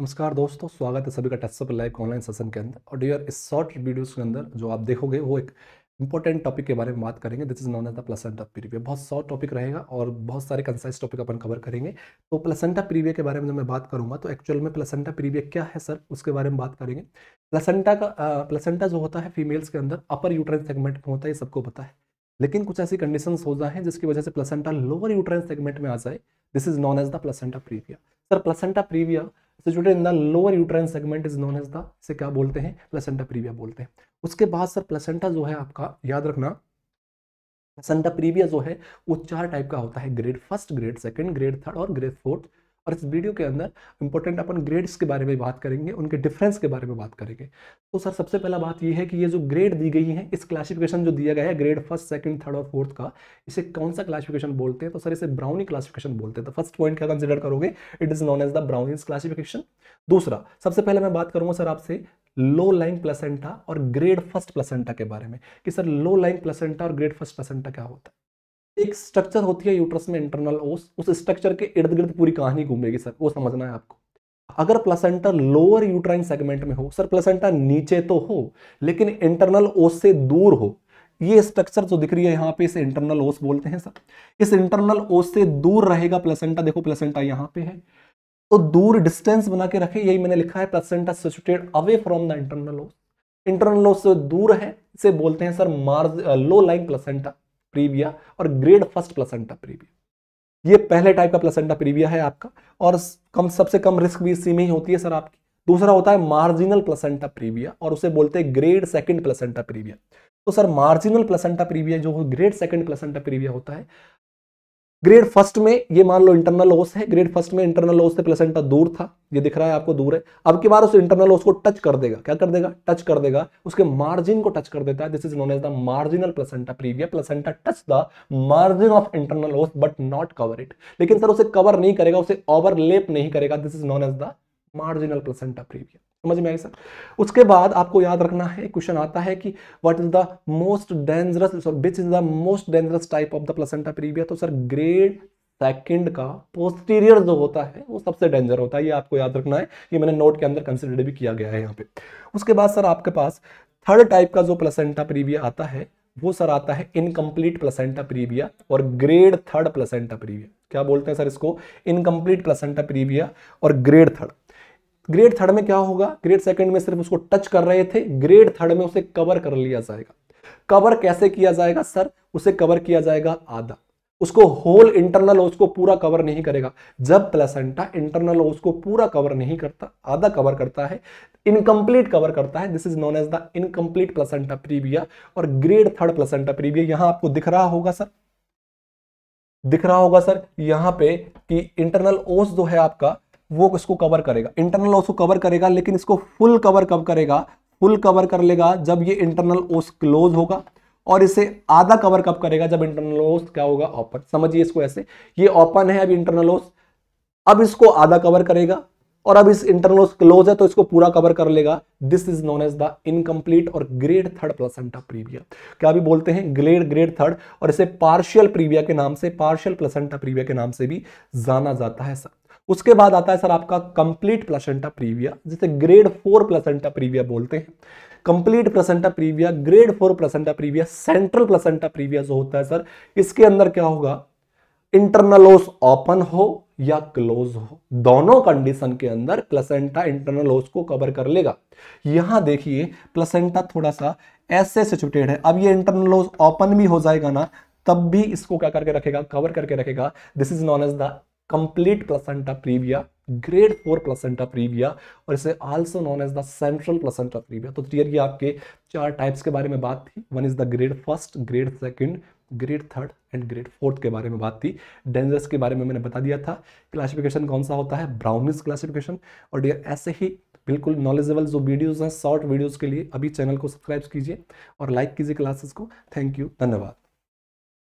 नमस्कार दोस्तों, स्वागत है सभी का टेस्ट लाइव ऑनलाइन सेशन के अंदर। और डियर, इस शॉर्ट वीडियोस के अंदर जो आप देखोगे वो एक इंपॉर्टेंट टॉपिक के बारे में बात करेंगे। This is known as the placenta previa. बहुत शॉर्ट टॉपिक रहेगा और बहुत सारे कंसाइज टॉपिक अपन कवर करेंगे। तो प्लेसेंटा प्रीविया के बारे में जब मैं बात करूंगा तो एक्चुअल में प्लेसेंटा प्रीविया क्या है सर, उसके बारे में बात करेंगे। प्लेसेंटा जो होता है फीमेल्स के अंदर अपर यूट्राइन सेगमेंट में होता है, ये सबको पता है। लेकिन कुछ ऐसी कंडीशंस हो जाए जिसकी वजह से प्लेसेंटा लोअर यूट्राइन सेगमेंट में आ जाए। This is known as the placenta previa. Sir placenta previa situated in the lower uterine segment is known as the, इसे क्या बोलते हैं, प्लेसेंटा प्रीविया बोलते हैं। उसके बाद सर प्लेसेंटा जो है आपका, याद रखना, प्लेसेंटा प्रीविया जो है वो 4 टाइप का होता है। Grade first, grade second, grade third और ग्रेड फोर्थ। और इस वीडियो के अंदर इंपॉर्टेंट अपन ग्रेड्स के बारे में बात करेंगे, उनके डिफरेंस के बारे में बात करेंगे। तो सर सबसे पहला बात ये है कि ये जो ग्रेड दी गई है, इस क्लासिफिकेशन जो दिया गया है ग्रेड फर्स्ट, सेकंड, थर्ड और फोर्थ का, इसे कौन सा क्लासिफिकेशन बोलते हैं? तो सर इसे ब्राउनी क्लासिफिकेशन बोलते हैं। तो फर्स्ट पॉइंट क्या कंसिडर करोगे? It is known as the Browne's classification. दूसरा, सबसे पहले मैं बात करूंगा सर आपसे लो लाइंग प्लेसेंटा और ग्रेड फर्स्ट प्लेसेंटा के बारे में, कि सर लो लाइंग प्लेसेंटा और ग्रेड फर्स्ट प्लेसेंटा क्या होता है। एक स्ट्रक्चर होती है यूट्रस में, इंटरनल ओस, उस स्ट्रक्चर के इर्द गिर्द पूरी कहानी घूमेगी सर, वो समझना है आपको। अगर प्लेसेंटा लोअर यूट्राइन सेगमेंट में हो, सर प्लेसेंटा नीचे तो हो लेकिन इंटरनल ओस से दूर हो, ये स्ट्रक्चर जो दिख रही है यहाँ पे, इसे इंटरनल ओस बोलते हैं सर। इस इंटरनल ओस से दूर रहेगा प्लेसेंटा। देखो प्लेसेंटा यहाँ पे है, तो दूर डिस्टेंस बना के रखे, यही मैंने लिखा है, placenta situated away from the internal ओस। इंटरनल ओस से दूर है, इसे बोलते हैं sir low lying placenta previa और ग्रेड फर्स्ट प्लेसेंटा प्रीविया। ये पहले टाइप का प्लेसेंटा प्रीविया है आपका, और सबसे कम रिस्क भी इसी में ही होती है सर आपकी। दूसरा होता है मार्जिनल प्लेसेंटा प्रीविया, और उसे बोलते हैं ग्रेड सेकंड प्लेसेंटा प्रीविया। तो सर मार्जिनल प्लेसेंटा प्रीविया जो ग्रेड सेकंड प्लेसेंटा प्रीविया होता है, ग्रेड फर्स्ट में ये मान लो इंटरनल ओस है, ग्रेड फर्स्ट में इंटरनल ओस से प्लेसेंटा दूर था, ये दिख रहा है आपको दूर है। अब की बार उस इंटरनल ओस को टच कर देगा, क्या कर देगा? टच कर देगा, उसके मार्जिन को टच कर देता है। This is known as the marginal placenta previa. Placenta touch the margin of internal os but not cover it. लेकिन सर उसे कवर नहीं करेगा, उसे ओवरलेप नहीं करेगा। This is known as the marginal placenta previa. समझ में आई सर? उसके बाद आपको याद रखना है, क्वेश्चन आता है कि what is the most dangerous, which is the most dangerous type of the placenta previa. तो सर ग्रेड सेकंड का पोस्टीरियर जो होता है वो सबसे डेंजर होता है, ये आपको याद रखना है। ये मैंने नोट के अंदर कंसिडर भी किया गया है यहाँ पे। उसके बाद सर आपके पास थर्ड टाइप का जो प्लेसेंटा प्रीविया आता है, वो सर आता है इनकम्प्लीट प्लेसेंटा प्रीविया और ग्रेड थर्ड प्लेसेंटा प्रीविया। क्या बोलते हैं सर इसको? इनकम्प्लीट प्लेसेंटा प्रीविया और ग्रेड थर्ड। ग्रेड थर्ड में क्या होगा? ग्रेड सेकंड में सिर्फ उसको टच कर रहे थे, ग्रेड थर्ड में उसे कवर कर लिया जाएगा। कवर कैसे किया जाएगा सर? उसे कवर किया जाएगा आधा, उसको होल इंटरनल ओस को पूरा कवर नहीं करेगा। जब प्लेसेंटा इंटरनल ओस को पूरा कवर नहीं करता, आधा कवर करता है, इनकम्प्लीट कवर करता है, this is known as the incomplete placenta previa और ग्रेड थर्ड प्लेसेंटा प्रीविया। यहां आपको दिख रहा होगा सर, दिख रहा होगा सर यहां पे कि इंटरनल ओस जो है आपका वो इसको कवर करेगा, इंटरनल ओस को कवर करेगा, लेकिन इसको फुल कवर कब करेगा? फुल कवर कर लेगा जब ये इंटरनल ओस क्लोज होगा, और इसे आधा कवर कब करेगा? जब इंटरनल ओस क्या होगा? ओपन। समझिए इसको ऐसे, ये ओपन है अब इंटरनल ओस, अब इसको आधा कवर करेगा, और अब इस इंटरनल ओस क्लोज है तो इसको पूरा कवर कर लेगा। This is known as the incomplete और ग्रेड थर्ड प्लेसेंटा प्रीविया। क्या भी बोलते हैं? ग्रेड थर्ड, और इसे पार्शियल प्रीविया के नाम से, पार्शियल प्लेसेंटा प्रीविया के नाम से भी जाना जाता है सर। उसके बाद आता है सर आपका कंप्लीट प्लेसेंटा प्रीविया, जिसे ग्रेड 4 प्लेसेंटा प्रीविया बोलते हैं। Complete placenta previa, grade 4 placenta previa, central placenta previa जो होता है सर, इसके अंदर क्या होगा? इंटरनल ओस ओपन हो या क्लोज हो, दोनों कंडीशन के अंदर प्लेसेंटा इंटरनल ओस को कवर कर लेगा। यहां देखिए प्लेसेंटा थोड़ा सा ऐसे सिचुएटेड है, अब ये इंटरनल ओस ओपन भी हो जाएगा ना, तब भी इसको क्या करके रखेगा? कवर करके रखेगा। This is known as the complete placenta previa, grade 4 placenta previa, और इसे also known as the central placenta previa. तो क्लियर, ये आपके 4 टाइप्स के बारे में बात थी। One is the grade first, grade second, grade third and grade fourth के बारे में बात थी। डेंजरस के बारे में मैंने बता दिया था। क्लासिफिकेशन कौन सा होता है? Brownish classification. और डियर, ऐसे ही बिल्कुल नॉलेजेबल जो वीडियोस हैं, शॉर्ट वीडियोस के लिए अभी चैनल को सब्सक्राइब कीजिए और लाइक कीजिए क्लासेस को। थैंक यू, धन्यवाद।